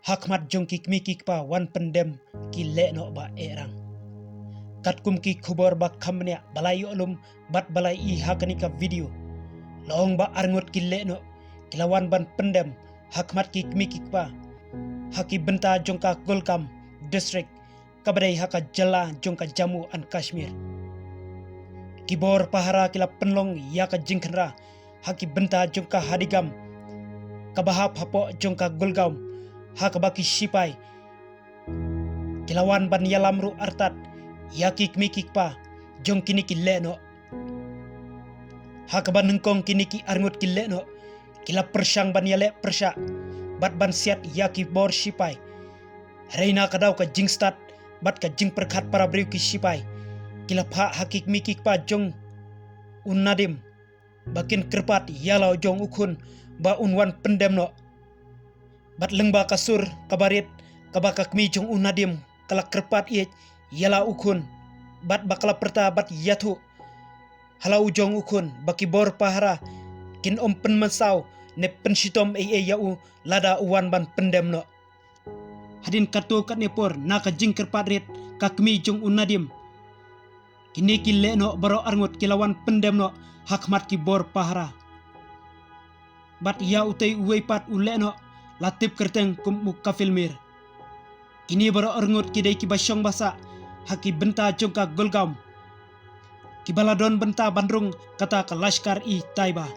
Hakmat jong kik mikik pa wan pendem ki lekno ba erang. Kat kum ki kubor ba kamnya balai olum bat balai I hakani ka video. Long ba arngot ki lekno kilawan ban pendem hakmat kik mikik pa. Haki benta jongka Golgam district kabadai haka jala jongka Jammu and Kashmir. Kibor pahara kila penlong yaka jingkenra haki benta jongka Hadigam kabahap hapo jongka Golgam haka baki sipai kilawan ban yalamru artat yakik mikik pa jong kiniki leno haka ban nengkong kiniki arngut ki leno kila persang ban yale persya bat ban siat yaki bor sipai reina kadau ka jingstat bat ka jing perkat para briu ki sipai kila pa hakik mikik pa jong unnadim bakin kerpat yalau jong ukun ba unwan pendem no bat lengba kasur kabarit kabaka kmi jong unnadim kala kerpat iet yala ukun bat bakala perta bat yatu halau jong ukun baki bor pahara kin pen masau ne pensitom yau lada uwan ban pendem no hadin kato kat nepor naka jing kerpat rit kakmi jong unnadim kini ki leno baro arngot kilawan pendem no hakmat ki bor pahara bat ya utei uwei pat uleno latip kerteng kum mukafilmir kini baro arngot kidai ki basyong basa haki benta jongka Golgam kibaladon benta bandrung kata ka Lashkar I Taiba.